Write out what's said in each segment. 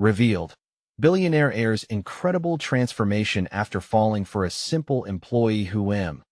Revealed. Billionaire heir's incredible transformation after falling for a simple employee who in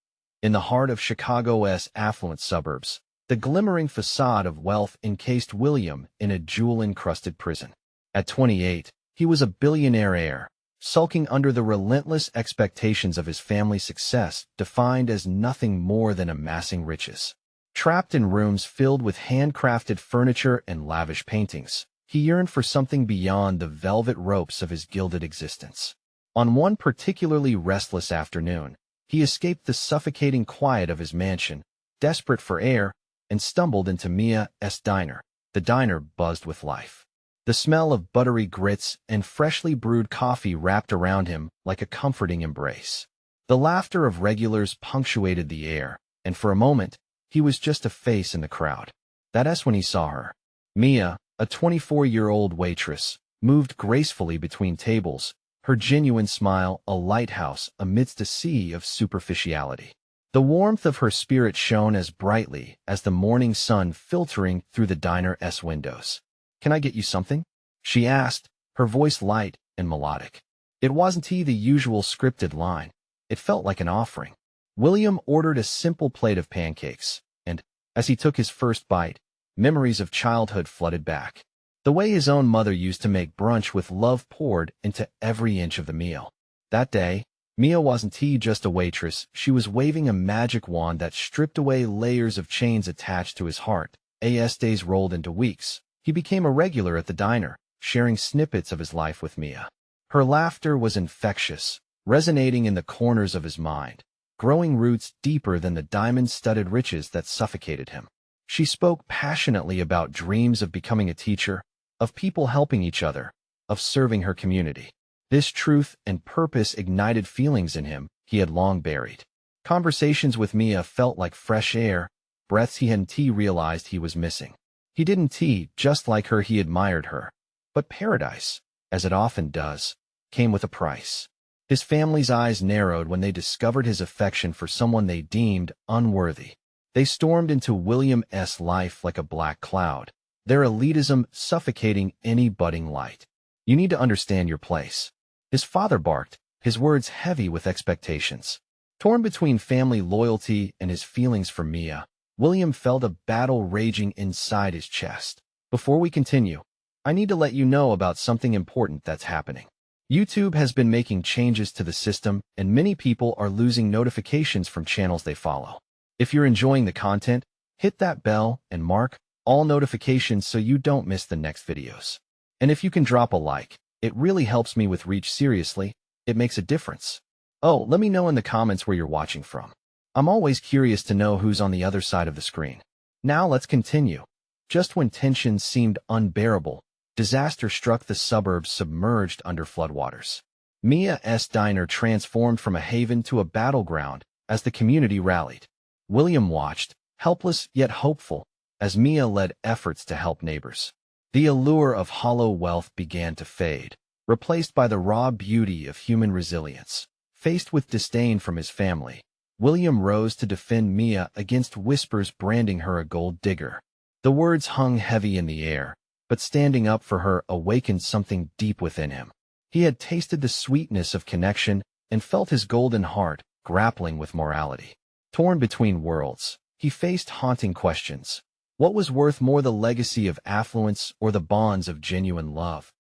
the heart of Chicago's affluent suburbs, the glimmering facade of wealth encased William in a jewel-encrusted prison. At 28, he was a billionaire heir, sulking under the relentless expectations of his family's success, defined as nothing more than amassing riches. Trapped in rooms filled with handcrafted furniture and lavish paintings, he yearned for something beyond the velvet ropes of his gilded existence. On one particularly restless afternoon, he escaped the suffocating quiet of his mansion, desperate for air, and stumbled into Mia's diner. The diner buzzed with life. The smell of buttery grits and freshly brewed coffee wrapped around him like a comforting embrace. The laughter of regulars punctuated the air, and for a moment, he was just a face in the crowd. That's when he saw her. Mia, a 24-year-old waitress, moved gracefully between tables, her genuine smile a lighthouse amidst a sea of superficiality. The warmth of her spirit shone as brightly as the morning sun filtering through the diner's windows. "Can I get you something?" she asked, her voice light and melodic. It wasn't the usual scripted line. It felt like an offering. William ordered a simple plate of pancakes, and, as he took his first bite, memories of childhood flooded back. The way his own mother used to make brunch with love poured into every inch of the meal. That day, Mia wasn't just a waitress, she was waving a magic wand that stripped away layers of chains attached to his heart. As days rolled into weeks, he became a regular at the diner, sharing snippets of his life with Mia. Her laughter was infectious, resonating in the corners of his mind, growing roots deeper than the diamond-studded riches that suffocated him. She spoke passionately about dreams of becoming a teacher, of people helping each other, of serving her community. This truth and purpose ignited feelings in him he had long buried. Conversations with Mia felt like fresh air, breaths he hadn't realized he was missing. He didn't just like her, he admired her. But paradise, as it often does, came with a price. His family's eyes narrowed when they discovered his affection for someone they deemed unworthy. They stormed into William's life like a black cloud, their elitism suffocating any budding light. "You need to understand your place," his father barked, his words heavy with expectations. Torn between family loyalty and his feelings for Mia, William felt a battle raging inside his chest. "Before we continue, I need to let you know about something important that's happening. YouTube has been making changes to the system, and many people are losing notifications from channels they follow. If you're enjoying the content, hit that bell and mark all notifications so you don't miss the next videos. And if you can drop a like, it really helps me with reach. Seriously, it makes a difference. Oh, let me know in the comments where you're watching from. I'm always curious to know who's on the other side of the screen. Now let's continue. Just when tensions seemed unbearable, disaster struck the suburbs submerged under floodwaters. Mia's diner transformed from a haven to a battleground as the community rallied. William watched, helpless yet hopeful, as Mia led efforts to help neighbors. The allure of hollow wealth began to fade, replaced by the raw beauty of human resilience. Faced with disdain from his family, William rose to defend Mia against whispers branding her a gold digger. The words hung heavy in the air, but standing up for her awakened something deep within him. He had tasted the sweetness of connection and felt his golden heart grappling with morality. Torn between worlds, he faced haunting questions. What was worth more, the legacy of affluence or the bonds of genuine love?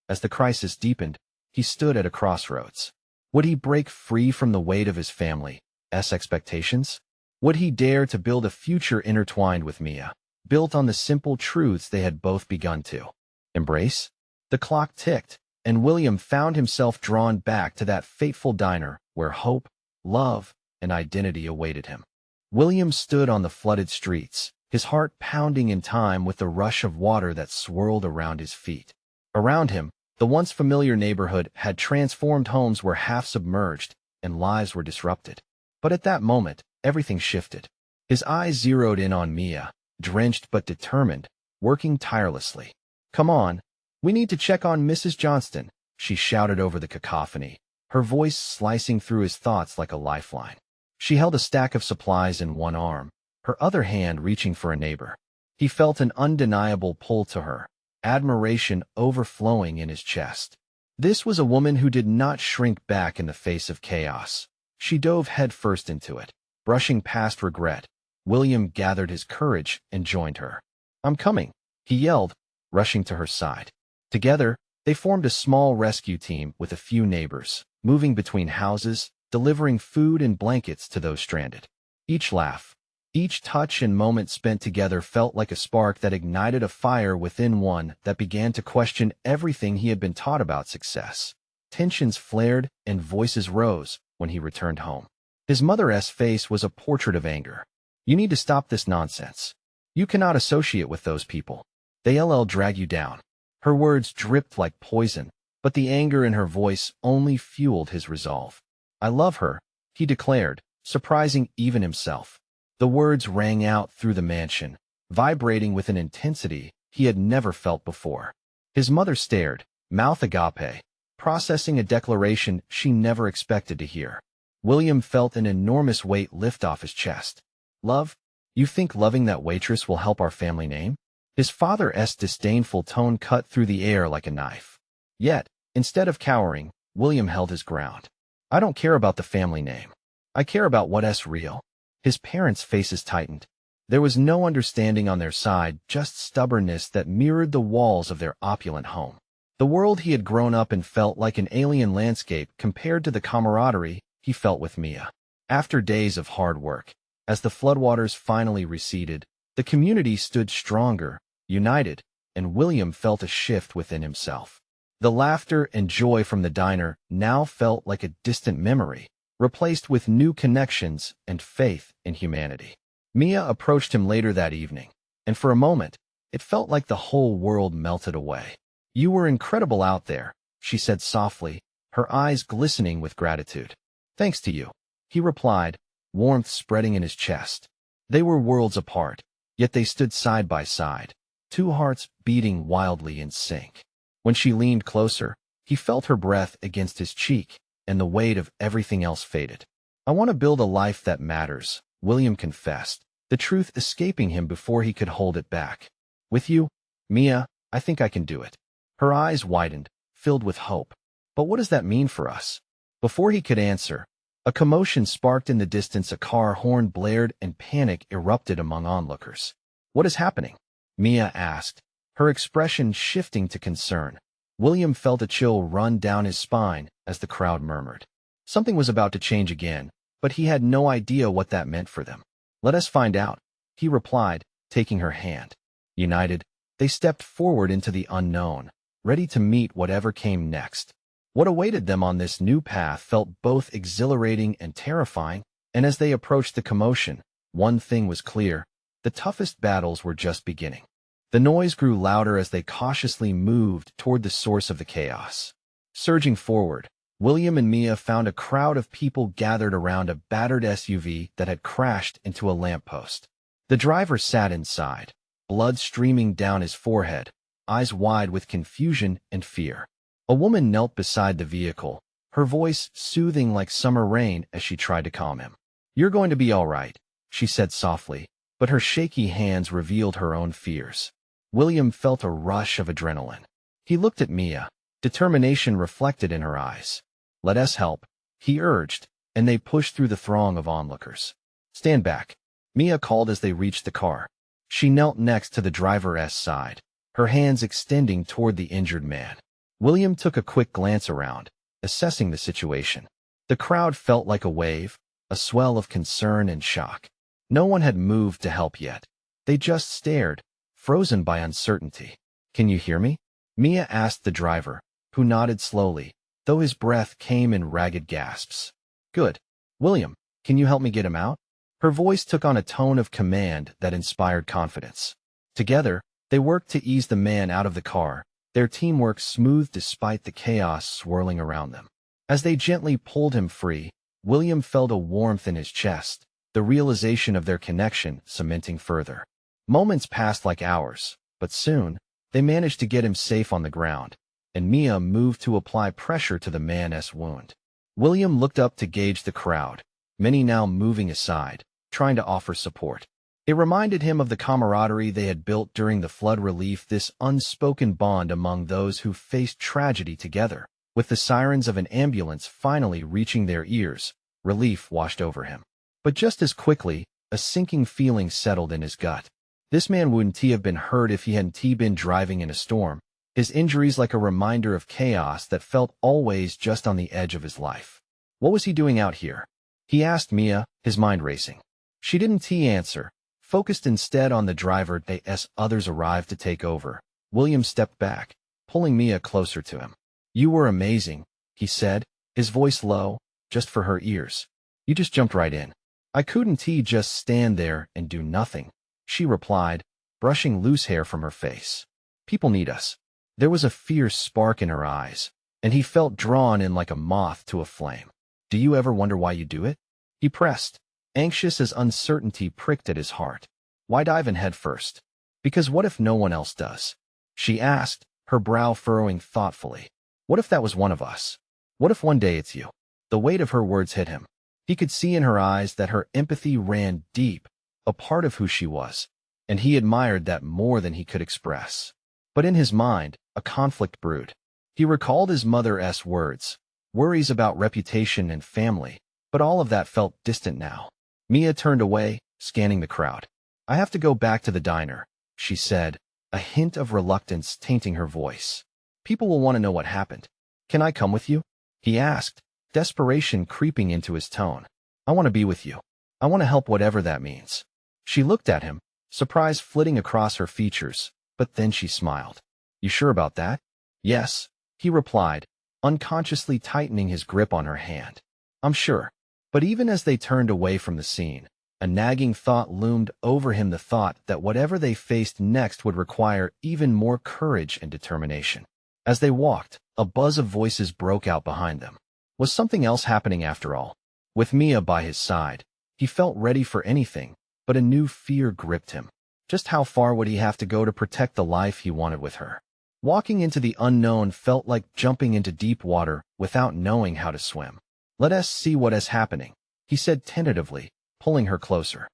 As the crisis deepened, he stood at a crossroads. Would he break free from the weight of his family's expectations? Would he dare to build a future intertwined with Mia, built on the simple truths they had both begun to embrace? The clock ticked, and William found himself drawn back to that fateful diner where hope, love, and identity awaited him. William stood on the flooded streets, his heart pounding in time with the rush of water that swirled around his feet. Around him, the once familiar neighborhood had transformed, homes were half submerged, and lives were disrupted. But at that moment, everything shifted. His eyes zeroed in on Mia, drenched but determined, working tirelessly. "Come on, we need to check on Mrs. Johnston," she shouted over the cacophony, her voice slicing through his thoughts like a lifeline. She held a stack of supplies in one arm, her other hand reaching for a neighbor. He felt an undeniable pull to her, admiration overflowing in his chest. This was a woman who did not shrink back in the face of chaos. She dove headfirst into it, brushing past regret. William gathered his courage and joined her. "I'm coming," he yelled, rushing to her side. Together, they formed a small rescue team with a few neighbors, moving between houses, delivering food and blankets to those stranded. Each laugh, each touch and moment spent together felt like a spark that ignited a fire within one that began to question everything he had been taught about success. Tensions flared and voices rose when he returned home. His mother's face was a portrait of anger. "You need to stop this nonsense. You cannot associate with those people. They'll drag you down." Her words dripped like poison, but the anger in her voice only fueled his resolve. "I love her," he declared, surprising even himself. The words rang out through the mansion, vibrating with an intensity he had never felt before. His mother stared, mouth agape, processing a declaration she never expected to hear. William felt an enormous weight lift off his chest. "Love? You think loving that waitress will help our family name?" His father's disdainful tone cut through the air like a knife. Yet, instead of cowering, William held his ground. "I don't care about the family name. I care about what's real." His parents' faces tightened. There was no understanding on their side, just stubbornness that mirrored the walls of their opulent home. The world he had grown up in felt like an alien landscape compared to the camaraderie he felt with Mia. After days of hard work, as the floodwaters finally receded, the community stood stronger, united, and William felt a shift within himself. The laughter and joy from the diner now felt like a distant memory, replaced with new connections and faith in humanity. Mia approached him later that evening, and for a moment, it felt like the whole world melted away. "You were incredible out there," she said softly, her eyes glistening with gratitude. "Thanks to you," he replied, warmth spreading in his chest. They were worlds apart, yet they stood side by side, two hearts beating wildly in sync. When she leaned closer, he felt her breath against his cheek, and the weight of everything else faded. "I want to build a life that matters," William confessed, the truth escaping him before he could hold it back. "With you, Mia, I think I can do it." Her eyes widened, filled with hope. "But what does that mean for us?" Before he could answer, a commotion sparked in the distance. A car horn blared and panic erupted among onlookers. "What is happening?" Mia asked, her expression shifting to concern. William felt a chill run down his spine as the crowd murmured. Something was about to change again, but he had no idea what that meant for them. "Let us find out," he replied, taking her hand. United, they stepped forward into the unknown, ready to meet whatever came next. What awaited them on this new path felt both exhilarating and terrifying, and as they approached the commotion, one thing was clear: the toughest battles were just beginning. The noise grew louder as they cautiously moved toward the source of the chaos. Surging forward, William and Mia found a crowd of people gathered around a battered SUV that had crashed into a lamppost. The driver sat inside, blood streaming down his forehead, eyes wide with confusion and fear. A woman knelt beside the vehicle, her voice soothing like summer rain as she tried to calm him. "You're going to be all right," she said softly, but her shaky hands revealed her own fears. William felt a rush of adrenaline. He looked at Mia, determination reflected in her eyes. "Let us help," he urged, and they pushed through the throng of onlookers. "Stand back," Mia called as they reached the car. She knelt next to the driver's side, her hands extending toward the injured man. William took a quick glance around, assessing the situation. The crowd felt like a wave, a swell of concern and shock. No one had moved to help yet. They just stared, frozen by uncertainty. "Can you hear me?" Mia asked the driver, who nodded slowly, though his breath came in ragged gasps. "Good. William, can you help me get him out?" Her voice took on a tone of command that inspired confidence. Together, they worked to ease the man out of the car, their teamwork smooth despite the chaos swirling around them. As they gently pulled him free, William felt a warmth in his chest, the realization of their connection cementing further. Moments passed like hours, but soon, they managed to get him safe on the ground, and Mia moved to apply pressure to the man's wound. William looked up to gauge the crowd, many now moving aside, trying to offer support. It reminded him of the camaraderie they had built during the flood relief, this unspoken bond among those who faced tragedy together. With the sirens of an ambulance finally reaching their ears, relief washed over him. But just as quickly, a sinking feeling settled in his gut. This man wouldn't have been hurt if he hadn't been driving in a storm, his injuries like a reminder of chaos that felt always just on the edge of his life. What was he doing out here? He asked Mia, his mind racing. She didn't answer, focused instead on the driver as others arrived to take over. William stepped back, pulling Mia closer to him. "You were amazing," he said, his voice low, just for her ears. "You just jumped right in. I couldn't just stand there and do nothing," she replied, brushing loose hair from her face. "People need us." There was a fierce spark in her eyes, and he felt drawn in like a moth to a flame. "Do you ever wonder why you do it?" he pressed, anxious as uncertainty pricked at his heart. "Why dive in head first? Because what if no one else does?" she asked, her brow furrowing thoughtfully. "What if that was one of us? What if one day it's you?" The weight of her words hit him. He could see in her eyes that her empathy ran deep, a part of who she was, and he admired that more than he could express. But in his mind, a conflict brewed. He recalled his mother's words, worries about reputation and family, but all of that felt distant now. Mia turned away, scanning the crowd. "I have to go back to the diner," she said, a hint of reluctance tainting her voice. "People will want to know what happened." "Can I come with you?" he asked, desperation creeping into his tone. "I want to be with you. I want to help, whatever that means." She looked at him, surprise flitting across her features, but then she smiled. "You sure about that?" "Yes," he replied, unconsciously tightening his grip on her hand. "I'm sure." But even as they turned away from the scene, a nagging thought loomed over him, the thought that whatever they faced next would require even more courage and determination. As they walked, a buzz of voices broke out behind them. Was something else happening after all? With Mia by his side, he felt ready for anything, but a new fear gripped him. Just how far would he have to go to protect the life he wanted with her? Walking into the unknown felt like jumping into deep water without knowing how to swim. "Let us see what is happening," he said tentatively, pulling her closer.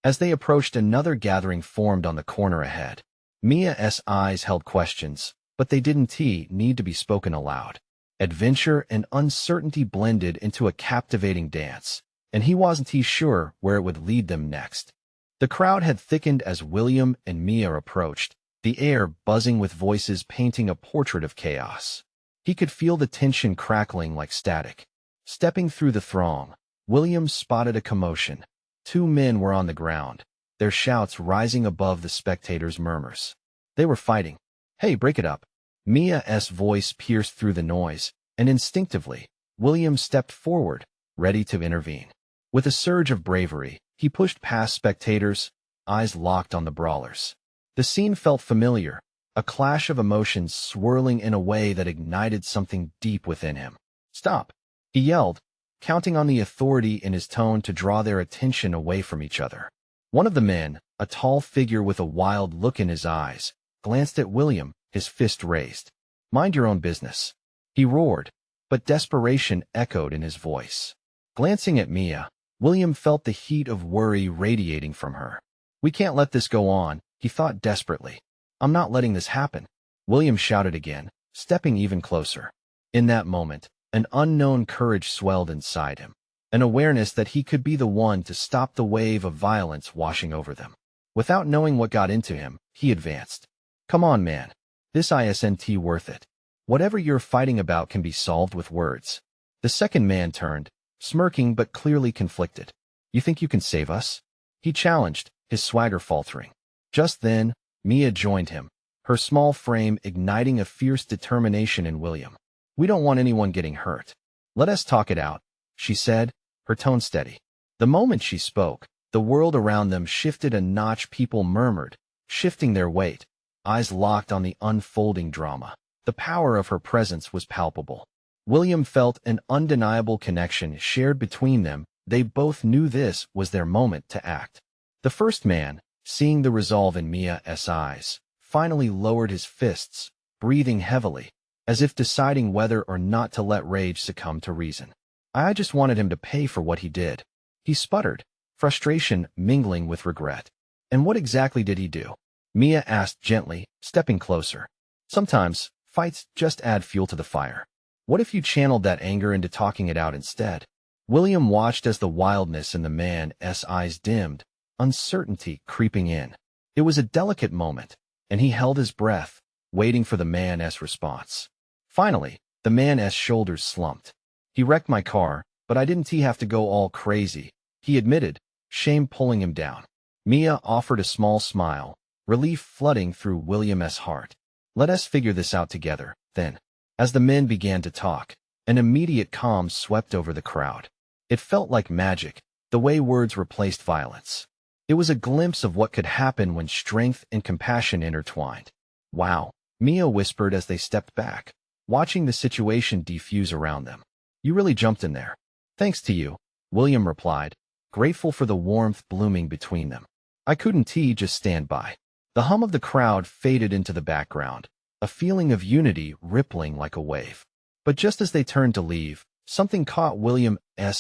As they approached, another gathering formed on the corner ahead. Mia's eyes held questions, but they didn't need to be spoken aloud. Adventure and uncertainty blended into a captivating dance, and he wasn't sure where it would lead them next. The crowd had thickened as William and Mia approached, the air buzzing with voices painting a portrait of chaos. He could feel the tension crackling like static. Stepping through the throng, William spotted a commotion. Two men were on the ground, their shouts rising above the spectators' murmurs. They were fighting. "Hey, break it up." Mia's voice pierced through the noise, and instinctively, William stepped forward, ready to intervene. With a surge of bravery, he pushed past spectators, eyes locked on the brawlers. The scene felt familiar, a clash of emotions swirling in a way that ignited something deep within him. "Stop!" he yelled, counting on the authority in his tone to draw their attention away from each other. One of the men, a tall figure with a wild look in his eyes, glanced at William, his fist raised. "Mind your own business," he roared, but desperation echoed in his voice. Glancing at Mia, William felt the heat of worry radiating from her. "We can't let this go on," he thought desperately. "I'm not letting this happen," William shouted again, stepping even closer. In that moment, an unknown courage swelled inside him, an awareness that he could be the one to stop the wave of violence washing over them. Without knowing what got into him, he advanced. "Come on, man. This isn't worth it. Whatever you're fighting about can be solved with words." The second man turned, smirking but clearly conflicted. "You think you can save us?" he challenged, his swagger faltering. Just then, Mia joined him, her small frame igniting a fierce determination in William. "We don't want anyone getting hurt. Let us talk it out," she said, her tone steady. The moment she spoke, the world around them shifted a notch. People murmured, shifting their weight, eyes locked on the unfolding drama. The power of her presence was palpable. William felt an undeniable connection shared between them. They both knew this was their moment to act. The first man, seeing the resolve in Mia's eyes, finally lowered his fists, breathing heavily, as if deciding whether or not to let rage succumb to reason. "I just wanted him to pay for what he did," he sputtered, frustration mingling with regret. And what exactly did he do? Mia asked gently, stepping closer. Sometimes, fights just add fuel to the fire. What if you channeled that anger into talking it out instead? William watched as the wildness in the man's eyes dimmed, uncertainty creeping in. It was a delicate moment, and he held his breath, waiting for the man's response. Finally, the man's shoulders slumped. He wrecked my car, but I didn't have to go all crazy, he admitted, shame pulling him down. Mia offered a small smile, relief flooding through William's heart. Let us figure this out together, then. As the men began to talk, an immediate calm swept over the crowd. It felt like magic, the way words replaced violence. It was a glimpse of what could happen when strength and compassion intertwined. Wow, Mia whispered as they stepped back, watching the situation defuse around them. You really jumped in there. Thanks to you, William replied, grateful for the warmth blooming between them. I couldn't just stand by. The hum of the crowd faded into the background, a feeling of unity rippling like a wave. But just as they turned to leave, something caught William's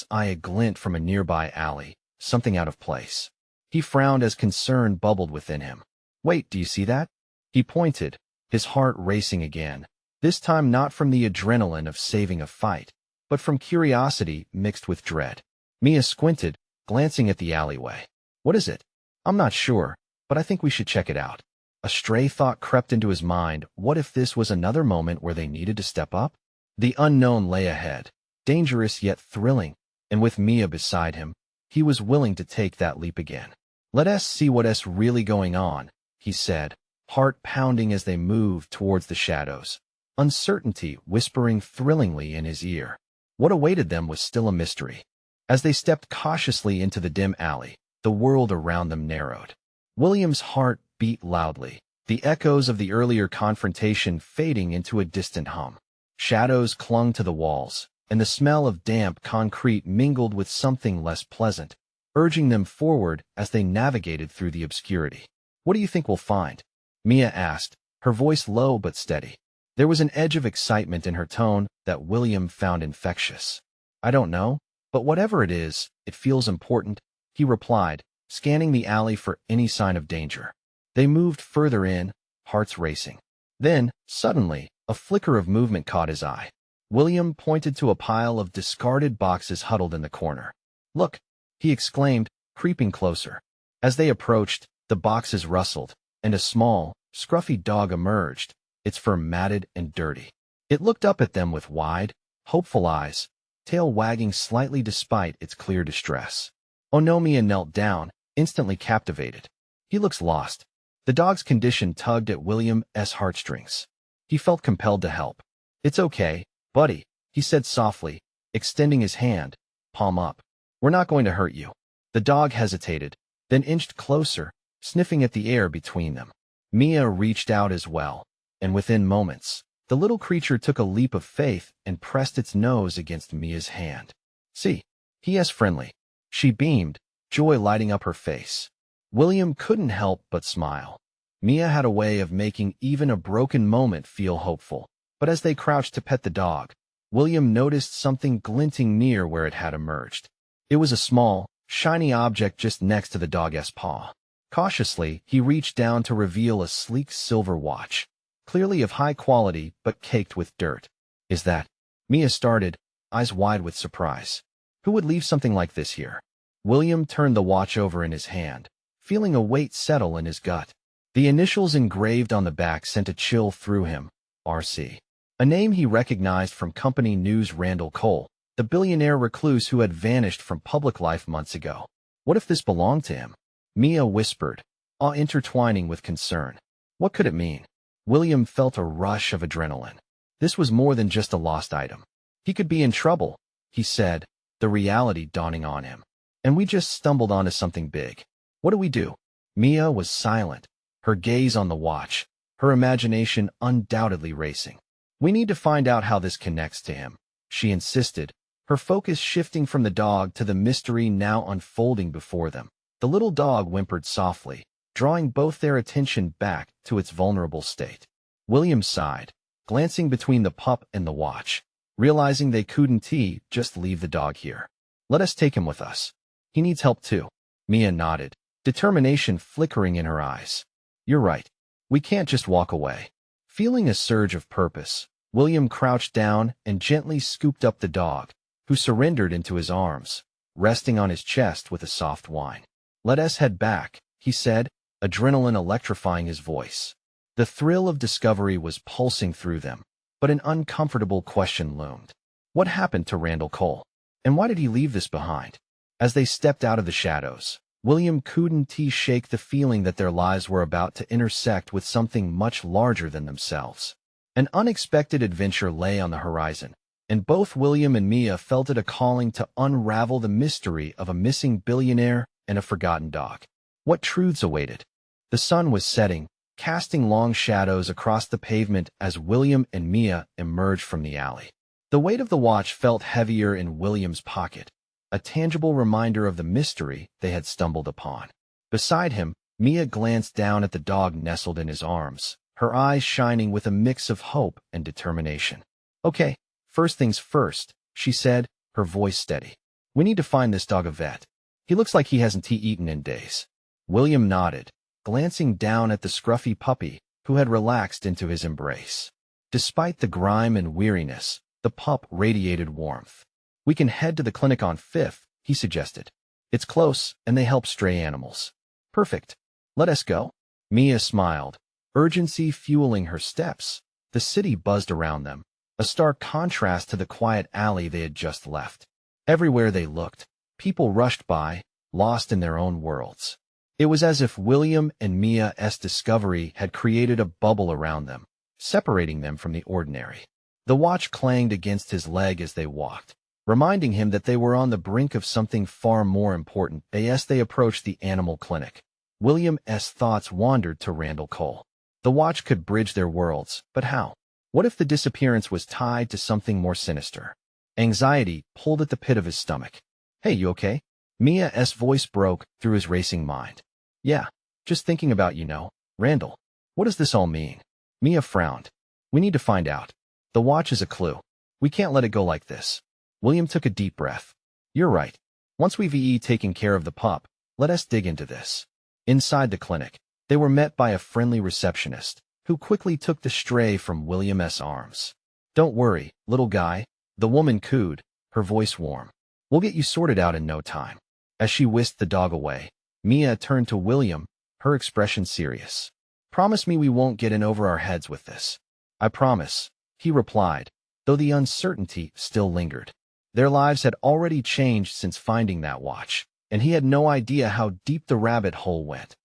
eye, a glint from a nearby alley, something out of place. He frowned as concern bubbled within him. Wait, do you see that? He pointed, his heart racing again, this time not from the adrenaline of saving a fight, but from curiosity mixed with dread. Mia squinted, glancing at the alleyway. What is it? I'm not sure, but I think we should check it out. A stray thought crept into his mind. What if this was another moment where they needed to step up? The unknown lay ahead, dangerous yet thrilling, and with Mia beside him, he was willing to take that leap again. Let us see what's really going on, he said, heart pounding as they moved towards the shadows, uncertainty whispering thrillingly in his ear. What awaited them was still a mystery. As they stepped cautiously into the dim alley, the world around them narrowed. William's heart beat loudly, the echoes of the earlier confrontation fading into a distant hum. Shadows clung to the walls, and the smell of damp concrete mingled with something less pleasant, urging them forward as they navigated through the obscurity. What do you think we'll find? Mia asked, her voice low but steady. There was an edge of excitement in her tone that William found infectious. I don't know, but whatever it is, it feels important, he replied, scanning the alley for any sign of danger. They moved further in, hearts racing. Then, suddenly, a flicker of movement caught his eye. William pointed to a pile of discarded boxes huddled in the corner. Look, he exclaimed, creeping closer. As they approached, the boxes rustled, and a small, scruffy dog emerged, its fur matted and dirty. It looked up at them with wide, hopeful eyes, tail wagging slightly despite its clear distress. Onomiya knelt down, instantly captivated. He looks lost. The dog's condition tugged at William's heartstrings. He felt compelled to help. It's okay, buddy, he said softly, extending his hand, palm up. We're not going to hurt you. The dog hesitated, then inched closer, sniffing at the air between them. Mia reached out as well, and within moments, the little creature took a leap of faith and pressed its nose against Mia's hand. See, he is friendly. She beamed, joy lighting up her face. William couldn't help but smile. Mia had a way of making even a broken moment feel hopeful. But as they crouched to pet the dog, William noticed something glinting near where it had emerged. It was a small, shiny object just next to the dog's paw. Cautiously, he reached down to reveal a sleek silver watch, clearly of high quality but caked with dirt. Is that? Mia started, eyes wide with surprise. Who would leave something like this here? William turned the watch over in his hand, feeling a weight settle in his gut. The initials engraved on the back sent a chill through him, R.C. A name he recognized from company news. Randall Cole, the billionaire recluse who had vanished from public life months ago. What if this belonged to him? Mia whispered, awe intertwining with concern. What could it mean? William felt a rush of adrenaline. This was more than just a lost item. He could be in trouble, he said, the reality dawning on him. And we just stumbled onto something big. What do we do? Mia was silent, her gaze on the watch, her imagination undoubtedly racing. We need to find out how this connects to him, she insisted, her focus shifting from the dog to the mystery now unfolding before them. The little dog whimpered softly, drawing both their attention back to its vulnerable state. William sighed, glancing between the pup and the watch, realizing they couldn't just leave the dog here. Let us take him with us. He needs help too. Mia nodded, determination flickering in her eyes. "You're right. We can't just walk away." Feeling a surge of purpose, William crouched down and gently scooped up the dog, who surrendered into his arms, resting on his chest with a soft whine. "Let us head back," he said, adrenaline electrifying his voice. The thrill of discovery was pulsing through them, but an uncomfortable question loomed. What happened to Randall Cole? And why did he leave this behind? As they stepped out of the shadows, William couldn't shake the feeling that their lives were about to intersect with something much larger than themselves. An unexpected adventure lay on the horizon, and both William and Mia felt it a calling to unravel the mystery of a missing billionaire and a forgotten dog. What truths awaited? The sun was setting, casting long shadows across the pavement as William and Mia emerged from the alley. The weight of the watch felt heavier in William's pocket, a tangible reminder of the mystery they had stumbled upon. Beside him, Mia glanced down at the dog nestled in his arms, her eyes shining with a mix of hope and determination. "Okay, first things first," she said, her voice steady. "We need to find this dog a vet. He looks like he hasn't eaten in days." William nodded, glancing down at the scruffy puppy, who had relaxed into his embrace. Despite the grime and weariness, the pup radiated warmth. "We can head to the clinic on 5th, he suggested. "It's close, and they help stray animals." "Perfect. Let us go." Mia smiled, urgency fueling her steps. The city buzzed around them, a stark contrast to the quiet alley they had just left. Everywhere they looked, people rushed by, lost in their own worlds. It was as if William and Mia's discovery had created a bubble around them, separating them from the ordinary. The watch clanged against his leg as they walked, reminding him that they were on the brink of something far more important. As they approached the animal clinic, William's thoughts wandered to Randall Cole. The watch could bridge their worlds, but how? What if the disappearance was tied to something more sinister? Anxiety pulled at the pit of his stomach. "Hey, you okay?" Mia's voice broke through his racing mind. "Yeah, just thinking about Randall. What does this all mean?" Mia frowned. "We need to find out. The watch is a clue. We can't let it go like this." William took a deep breath. "You're right. Once we've taken care of the pup, let us dig into this." Inside the clinic, they were met by a friendly receptionist, who quickly took the stray from William's arms. "Don't worry, little guy," the woman cooed, her voice warm. "We'll get you sorted out in no time." As she whisked the dog away, Mia turned to William, her expression serious. "Promise me we won't get in over our heads with this." "I promise," he replied, though the uncertainty still lingered. Their lives had already changed since finding that watch, and he had no idea how deep the rabbit hole went.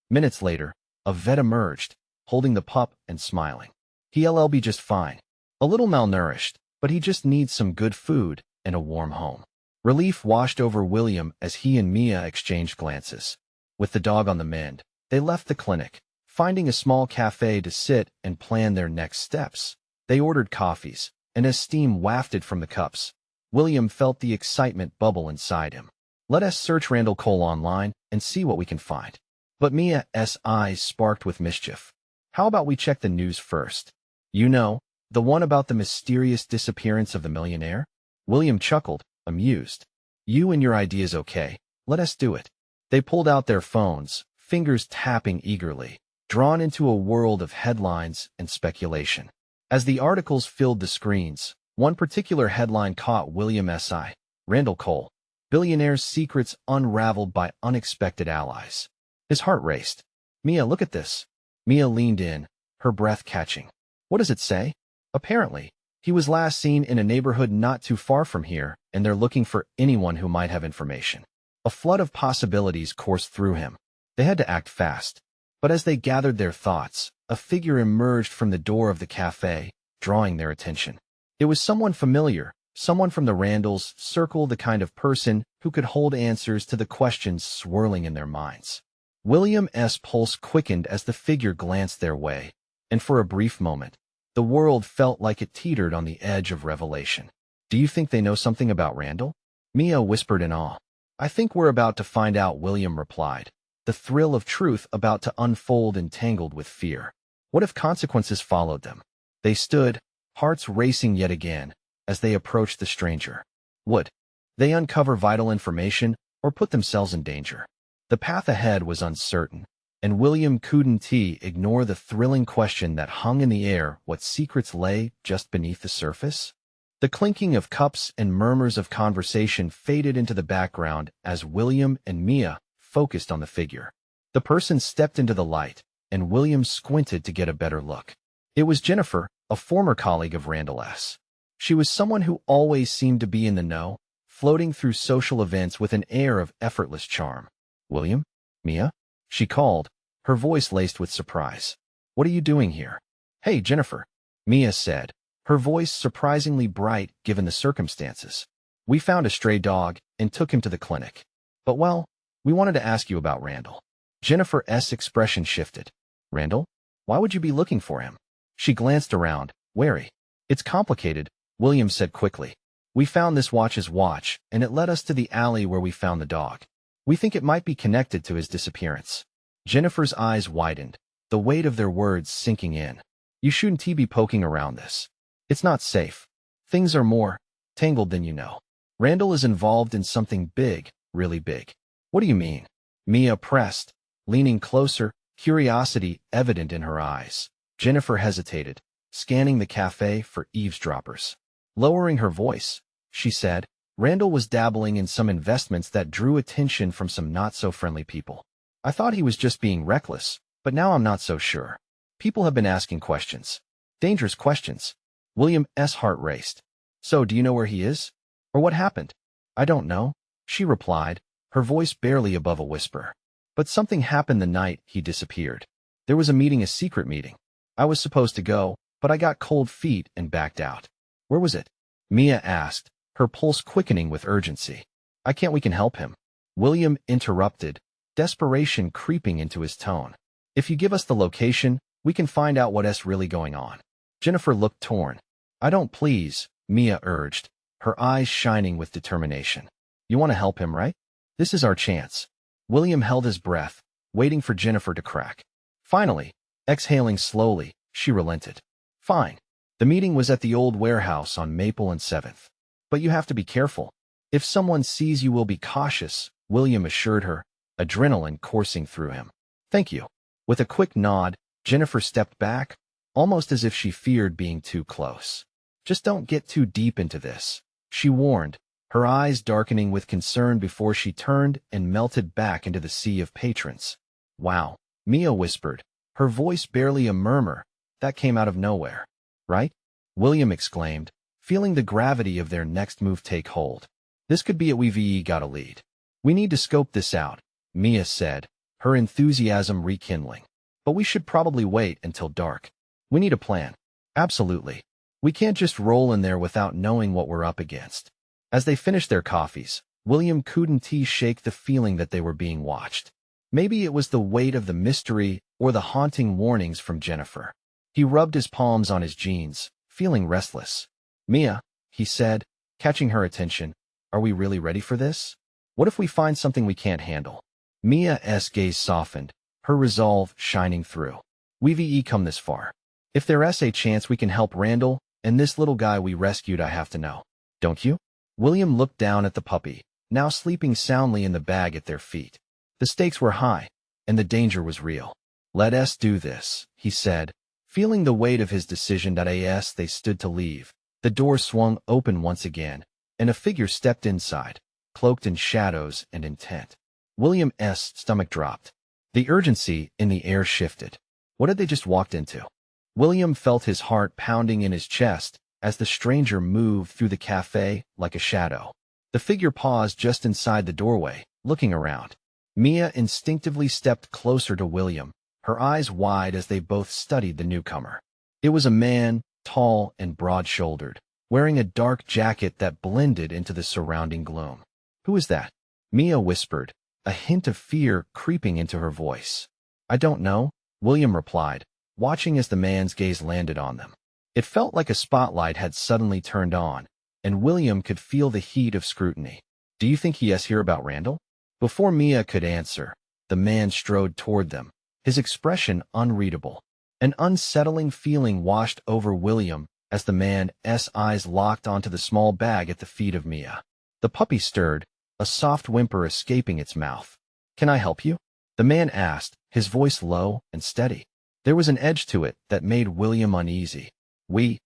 Minutes later, a vet emerged, holding the pup and smiling. "He'll be just fine. A little malnourished, but he just needs some good food and a warm home." Relief washed over William as he and Mia exchanged glances. With the dog on the mend, they left the clinic, finding a small cafe to sit and plan their next steps. They ordered coffees, and as steam wafted from the cups, William felt the excitement bubble inside him. "Let us search Randall Cole online and see what we can find." But Mia's eyes sparked with mischief. "How about we check the news first? The one about the mysterious disappearance of the millionaire?" William chuckled, amused. "You and your ideas okay. Let us do it." They pulled out their phones, fingers tapping eagerly, drawn into a world of headlines and speculation. As the articles filled the screens, one particular headline caught William's eye. "Randall Cole, billionaire's secrets unraveled by unexpected allies." His heart raced. "Mia, look at this." Mia leaned in, her breath catching. "What does it say?" "Apparently, he was last seen in a neighborhood not too far from here, and they're looking for anyone who might have information." A flood of possibilities coursed through him. They had to act fast. But as they gathered their thoughts, a figure emerged from the door of the cafe, drawing their attention. It was someone familiar, someone from the Randalls' circle, the kind of person who could hold answers to the questions swirling in their minds. William's pulse quickened as the figure glanced their way, and for a brief moment, the world felt like it teetered on the edge of revelation. "Do you think they know something about Randall?" Mia whispered in awe. "I think we're about to find out," William replied, the thrill of truth about to unfold entangled with fear. What if consequences followed them? They stood, hearts racing yet again, as they approached the stranger. Would they uncover vital information or put themselves in danger? The path ahead was uncertain, and William couldn't ignore the thrilling question that hung in the air: what secrets lay just beneath the surface? The clinking of cups and murmurs of conversation faded into the background as William and Mia focused on the figure. The person stepped into the light, and William squinted to get a better look. It was Jennifer, a former colleague of Randall's. She was someone who always seemed to be in the know, floating through social events with an air of effortless charm. "William? Mia?" she called, her voice laced with surprise. "What are you doing here?" "Hey, Jennifer," Mia said, her voice surprisingly bright given the circumstances. "We found a stray dog and took him to the clinic. But well, we wanted to ask you about Randall." Jennifer's expression shifted. "Randall? Why would you be looking for him?" She glanced around, wary. "It's complicated," William said quickly. "We found this watch's watch, and it led us to the alley where we found the dog. We think it might be connected to his disappearance." Jennifer's eyes widened, the weight of their words sinking in. "You shouldn't be poking around this. It's not safe. Things are more tangled than you know. Randall is involved in something big, really big." "What do you mean?" Mia pressed, leaning closer, curiosity evident in her eyes. Jennifer hesitated, scanning the cafe for eavesdroppers. Lowering her voice, she said, "Randall was dabbling in some investments that drew attention from some not-so-friendly people. I thought he was just being reckless, but now I'm not so sure. People have been asking questions. Dangerous questions." William's heart raced. "So, do you know where he is? Or what happened?" "I don't know," she replied, her voice barely above a whisper. "But something happened the night he disappeared. There was a secret meeting. I was supposed to go, but I got cold feet and backed out." "Where was it?" Mia asked, her pulse quickening with urgency. "I can't we can help him," William interrupted, desperation creeping into his tone. "If you give us the location, we can find out what's really going on." Jennifer looked torn. "I don't, please," Mia urged, her eyes shining with determination. "You want to help him, right? This is our chance." William held his breath, waiting for Jennifer to crack. Finally, exhaling slowly, she relented. "Fine. The meeting was at the old warehouse on Maple and 7th. But you have to be careful. If someone sees you, will be cautious," William assured her, adrenaline coursing through him. "Thank you." With a quick nod, Jennifer stepped back, almost as if she feared being too close. "Just don't get too deep into this," she warned, her eyes darkening with concern before she turned and melted back into the sea of patrons. "Wow," Mia whispered, her voice barely a murmur, that came out of nowhere. "Right?" William exclaimed, feeling the gravity of their next move take hold. "This could be it. We've got a lead. We need to scope this out," Mia said, her enthusiasm rekindling. "But we should probably wait until dark. We need a plan." "Absolutely. We can't just roll in there without knowing what we're up against." As they finished their coffees, William couldn't shake the feeling that they were being watched. Maybe it was the weight of the mystery or the haunting warnings from Jennifer. He rubbed his palms on his jeans, feeling restless. "Mia," he said, catching her attention, "are we really ready for this? What if we find something we can't handle?" Mia's gaze softened, her resolve shining through. "We've come this far. If there's a chance we can help Randall and this little guy we rescued, I have to know. Don't you?" William looked down at the puppy, now sleeping soundly in the bag at their feet. The stakes were high, and the danger was real. "Let us do this," he said, feeling the weight of his decision. As they stood to leave, the door swung open once again, and a figure stepped inside, cloaked in shadows and intent. William's stomach dropped. The urgency in the air shifted. What had they just walked into? William felt his heart pounding in his chest as the stranger moved through the cafe like a shadow. The figure paused just inside the doorway, looking around. Mia instinctively stepped closer to William, her eyes wide as they both studied the newcomer. It was a man, tall and broad-shouldered, wearing a dark jacket that blended into the surrounding gloom. "Who is that?" Mia whispered, a hint of fear creeping into her voice. "I don't know," William replied, watching as the man's gaze landed on them. It felt like a spotlight had suddenly turned on, and William could feel the heat of scrutiny. "Do you think he's here about Randall?" Before Mia could answer, the man strode toward them, his expression unreadable. An unsettling feeling washed over William as the man's eyes locked onto the small bag at the feet of Mia. The puppy stirred, a soft whimper escaping its mouth. Can I help you? The man asked, his voice low and steady. There was an edge to it that made William uneasy. We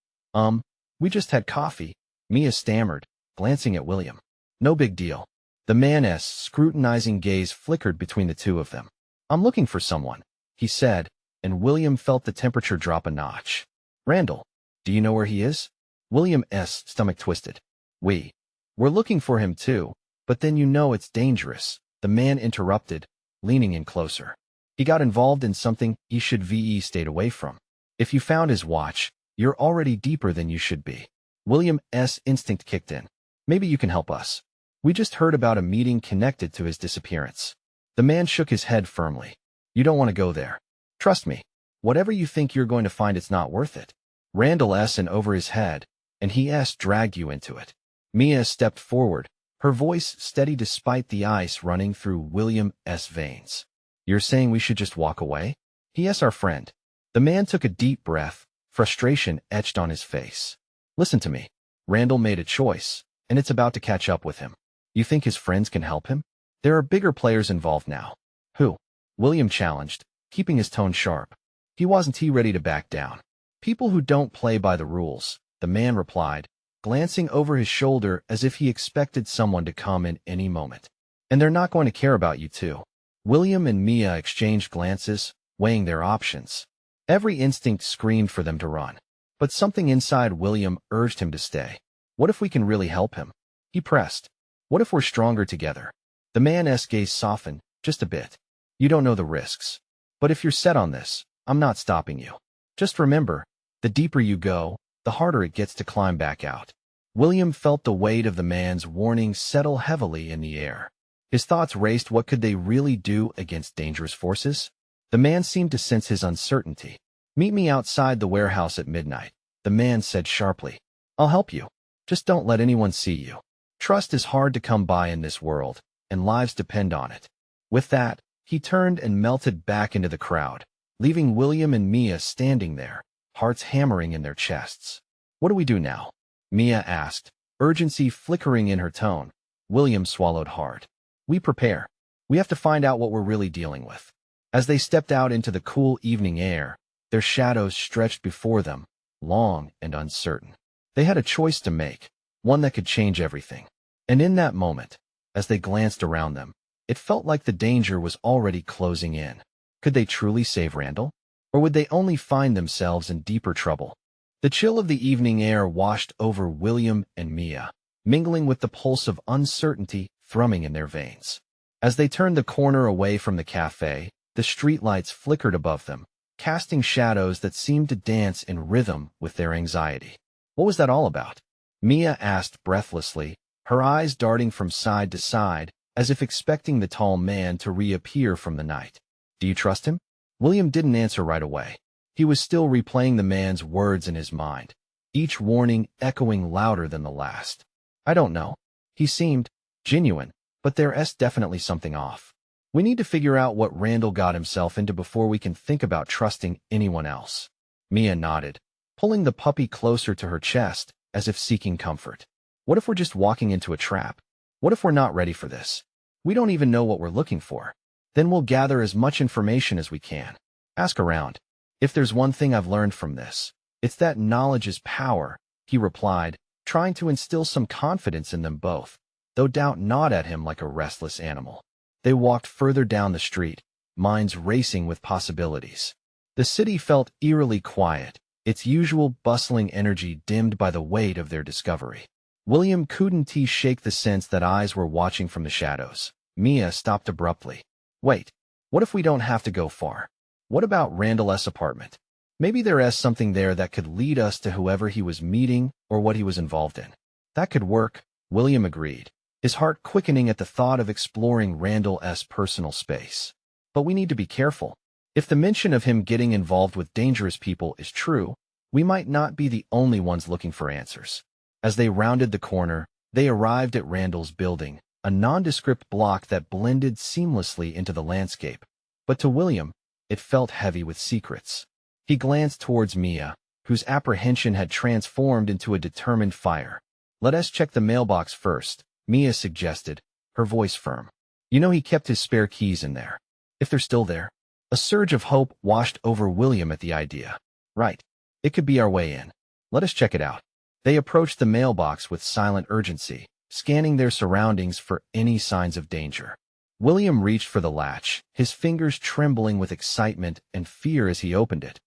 just had coffee, Mia stammered, glancing at William. No big deal. The man's scrutinizing gaze flickered between the two of them. I'm looking for someone, he said, and William felt the temperature drop a notch. Randall, do you know where he is? William's stomach twisted. We're looking for him too, but then you know it's dangerous, the man interrupted, leaning in closer. He got involved in something he should have stayed away from. If you found his watch, you're already deeper than you should be. William's instinct kicked in. Maybe you can help us. We just heard about a meeting connected to his disappearance. The man shook his head firmly. You don't want to go there. Trust me. Whatever you think you're going to find, it's not worth it. Randall's in over his head, and he's dragged you into it. Mia stepped forward, her voice steady despite the ice running through William's veins. You're saying we should just walk away? He's our friend. The man took a deep breath, frustration etched on his face. Listen to me. Randall made a choice, and it's about to catch up with him. You think his friends can help him? There are bigger players involved now. Who? William challenged, keeping his tone sharp. He wasn't ready to back down. People who don't play by the rules, the man replied, glancing over his shoulder as if he expected someone to come in any moment. And they're not going to care about you too. William and Mia exchanged glances, weighing their options. Every instinct screamed for them to run. But something inside William urged him to stay. What if we can really help him? He pressed. What if we're stronger together? The man's gaze softened, just a bit. You don't know the risks. But if you're set on this, I'm not stopping you. Just remember, the deeper you go, the harder it gets to climb back out. William felt the weight of the man's warning settle heavily in the air. His thoughts raced. What could they really do against dangerous forces? The man seemed to sense his uncertainty. Meet me outside the warehouse at midnight, the man said sharply. I'll help you. Just don't let anyone see you. Trust is hard to come by in this world, and lives depend on it. With that, he turned and melted back into the crowd, leaving William and Mia standing there, hearts hammering in their chests. What do we do now? Mia asked, urgency flickering in her tone. William swallowed hard. We prepare. We have to find out what we're really dealing with. As they stepped out into the cool evening air, their shadows stretched before them, long and uncertain. They had a choice to make, one that could change everything. And in that moment, as they glanced around them, it felt like the danger was already closing in. Could they truly save Randall? Or would they only find themselves in deeper trouble? The chill of the evening air washed over William and Mia, mingling with the pulse of uncertainty thrumming in their veins. As they turned the corner away from the cafe, the streetlights flickered above them, casting shadows that seemed to dance in rhythm with their anxiety. What was that all about? Mia asked breathlessly, her eyes darting from side to side, as if expecting the tall man to reappear from the night. Do you trust him? William didn't answer right away. He was still replaying the man's words in his mind, each warning echoing louder than the last. I don't know. He seemed genuine, but there's definitely something off. We need to figure out what Randall got himself into before we can think about trusting anyone else. Mia nodded, pulling the puppy closer to her chest, as if seeking comfort. What if we're just walking into a trap? What if we're not ready for this? We don't even know what we're looking for. Then we'll gather as much information as we can. Ask around. If there's one thing I've learned from this, it's that knowledge is power, he replied, trying to instill some confidence in them both, though doubt gnawed at him like a restless animal. They walked further down the street, minds racing with possibilities. The city felt eerily quiet, its usual bustling energy dimmed by the weight of their discovery. William couldn't shake the sense that eyes were watching from the shadows. Mia stopped abruptly. Wait, what if we don't have to go far? What about Randall's apartment? Maybe there's something there that could lead us to whoever he was meeting or what he was involved in. That could work, William agreed, his heart quickening at the thought of exploring Randall's personal space. But we need to be careful. If the mention of him getting involved with dangerous people is true, we might not be the only ones looking for answers. As they rounded the corner, they arrived at Randall's building, a nondescript block that blended seamlessly into the landscape. But to William, it felt heavy with secrets. He glanced towards Mia, whose apprehension had transformed into a determined fire. Let us check the mailbox first, Mia suggested, her voice firm. You know he kept his spare keys in there. If they're still there. A surge of hope washed over William at the idea. Right. It could be our way in. Let us check it out. They approached the mailbox with silent urgency, scanning their surroundings for any signs of danger. William reached for the latch, his fingers trembling with excitement and fear as he opened it.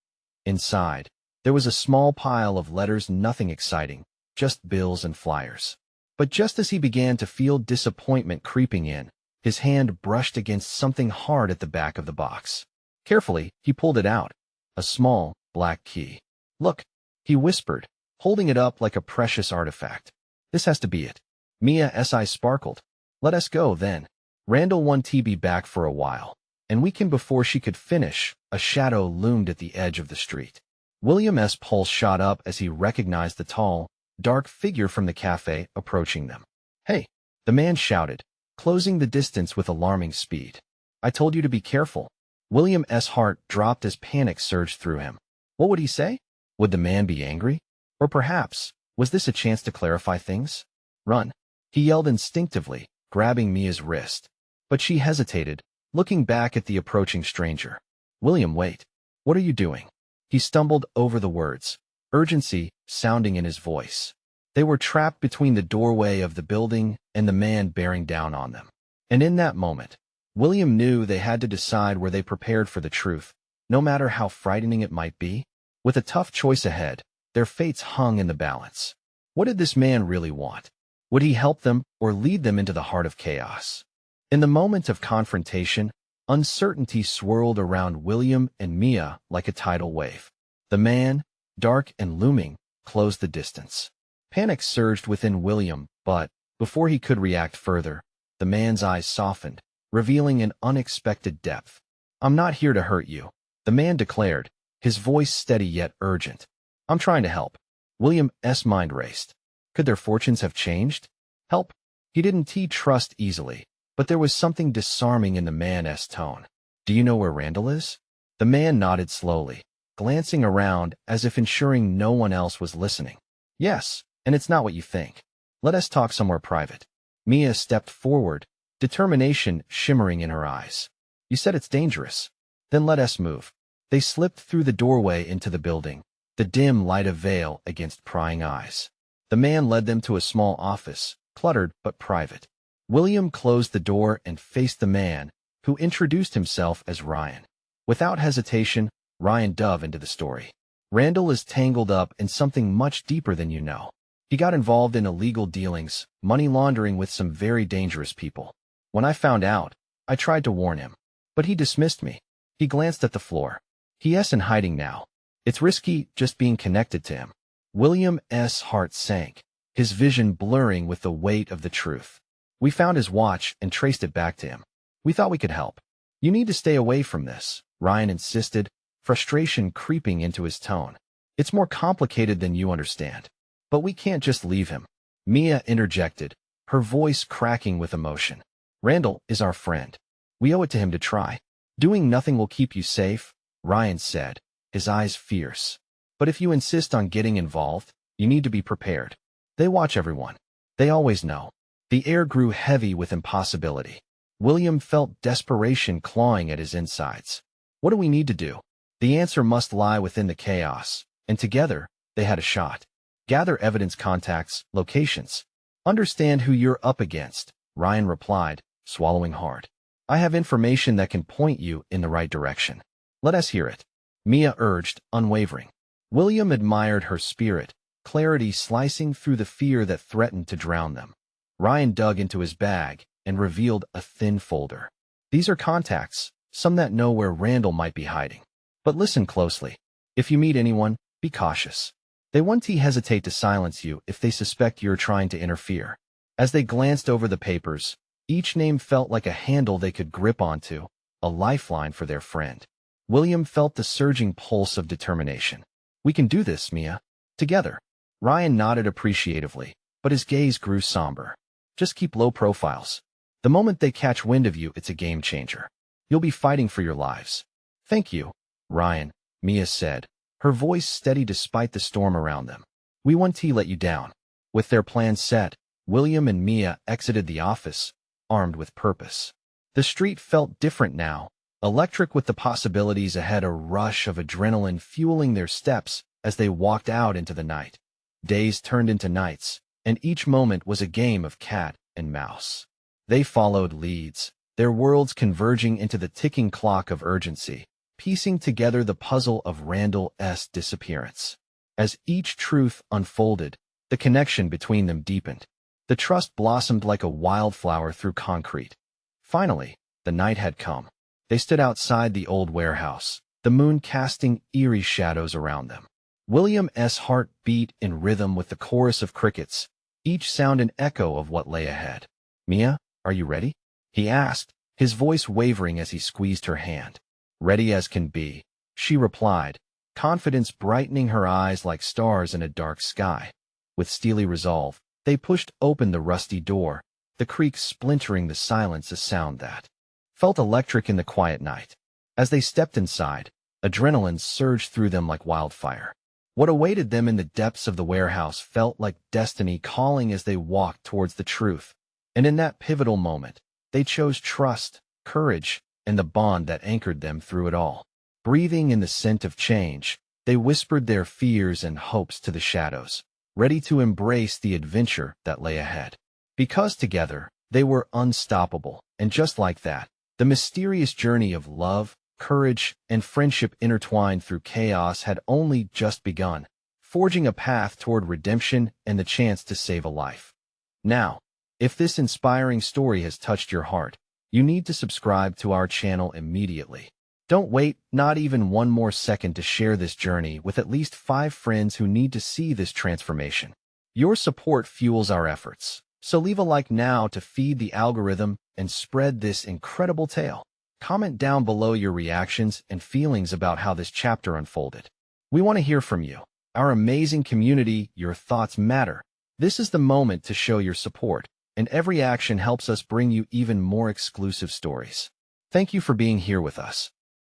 Inside, there was a small pile of letters, nothing exciting, just bills and flyers. But just as he began to feel disappointment creeping in, his hand brushed against something hard at the back of the box. Carefully, he pulled it out. A small, black key. Look, he whispered, holding it up like a precious artifact. This has to be it. Mia's eyes sparkled. Let us go, then. Randall won TB back for a while, and weakened before she could finish, a shadow loomed at the edge of the street. William's pulse shot up as he recognized the tall, dark figure from the cafe approaching them. Hey, the man shouted, closing the distance with alarming speed. I told you to be careful. William's heart dropped as panic surged through him. What would he say? Would the man be angry? Or perhaps, was this a chance to clarify things? Run, he yelled instinctively, grabbing Mia's wrist. But she hesitated, looking back at the approaching stranger. William, wait. What are you doing? He stumbled over the words, urgency sounding in his voice. They were trapped between the doorway of the building and the man bearing down on them. And in that moment, William knew they had to decide were they prepared for the truth, no matter how frightening it might be. With a tough choice ahead, their fates hung in the balance. What did this man really want? Would he help them or lead them into the heart of chaos? In the moment of confrontation, uncertainty swirled around William and Mia like a tidal wave. The man, dark and looming, closed the distance. Panic surged within William, but, before he could react further, the man's eyes softened, revealing an unexpected depth. I'm not here to hurt you, the man declared, his voice steady yet urgent. I'm trying to help. William's mind raced. Could their fortunes have changed? Help? He didn't trust easily, but there was something disarming in the man's tone. Do you know where Randall is? The man nodded slowly, glancing around as if ensuring no one else was listening. Yes, and it's not what you think. Let us talk somewhere private. Mia stepped forward, determination shimmering in her eyes. You said it's dangerous. Then let us move. They slipped through the doorway into the building, the dim light a veil against prying eyes. The man led them to a small office, cluttered but private. William closed the door and faced the man, who introduced himself as Ryan. Without hesitation, Ryan dove into the story. Randall is tangled up in something much deeper than you know. He got involved in illegal dealings, money laundering with some very dangerous people. When I found out, I tried to warn him, but he dismissed me. He glanced at the floor. He's in hiding now. It's risky just being connected to him. William's heart sank, his vision blurring with the weight of the truth. We found his watch and traced it back to him. We thought we could help. You need to stay away from this, Ryan insisted, frustration creeping into his tone. It's more complicated than you understand. But we can't just leave him. Mia interjected, her voice cracking with emotion. Randall is our friend. We owe it to him to try. Doing nothing will keep you safe, Ryan said, his eyes fierce. But if you insist on getting involved, you need to be prepared. They watch everyone. They always know. The air grew heavy with impossibility. William felt desperation clawing at his insides. What do we need to do? The answer must lie within the chaos, and together, they had a shot. Gather evidence, contacts, locations. Understand who you're up against, Ryan replied, swallowing hard. I have information that can point you in the right direction. Let us hear it. Mia urged, unwavering. William admired her spirit, clarity slicing through the fear that threatened to drown them. Ryan dug into his bag and revealed a thin folder. These are contacts, some that know where Randall might be hiding. But listen closely. If you meet anyone, be cautious. They won't hesitate to silence you if they suspect you're trying to interfere. As they glanced over the papers, each name felt like a handle they could grip onto, a lifeline for their friend. William felt the surging pulse of determination. We can do this, Mia. Together. Ryan nodded appreciatively, but his gaze grew somber. Just keep low profiles. The moment they catch wind of you, it's a game changer. You'll be fighting for your lives. Thank you, Ryan, Mia said, her voice steady despite the storm around them. We won't let you down. With their plans set, William and Mia exited the office, armed with purpose. The street felt different now, electric with the possibilities ahead, a rush of adrenaline fueling their steps as they walked out into the night. Days turned into nights, and each moment was a game of cat and mouse. They followed leads, their worlds converging into the ticking clock of urgency, piecing together the puzzle of Randall's disappearance. As each truth unfolded, the connection between them deepened. The trust blossomed like a wildflower through concrete. Finally, the night had come. They stood outside the old warehouse, the moon casting eerie shadows around them. William's heart beat in rhythm with the chorus of crickets, each sound an echo of what lay ahead. "Mia, are you ready?" he asked, his voice wavering as he squeezed her hand. "Ready as can be," she replied, confidence brightening her eyes like stars in a dark sky. With steely resolve, they pushed open the rusty door, the creak splintering the silence, a sound that felt electric in the quiet night. As they stepped inside, adrenaline surged through them like wildfire. What awaited them in the depths of the warehouse felt like destiny calling as they walked towards the truth. And in that pivotal moment, they chose trust, courage, and the bond that anchored them through it all. Breathing in the scent of change, they whispered their fears and hopes to the shadows, ready to embrace the adventure that lay ahead. Because together, they were unstoppable, and just like that, the mysterious journey of love, courage, and friendship intertwined through chaos had only just begun, forging a path toward redemption and the chance to save a life. Now, if this inspiring story has touched your heart, you need to subscribe to our channel immediately. Don't wait, not even one more second, to share this journey with at least 5 friends who need to see this transformation. Your support fuels our efforts, so leave a like now to feed the algorithm and spread this incredible tale. Comment down below your reactions and feelings about how this chapter unfolded. We want to hear from you. Our amazing community, your thoughts matter. This is the moment to show your support, and every action helps us bring you even more exclusive stories. Thank you for being here with us.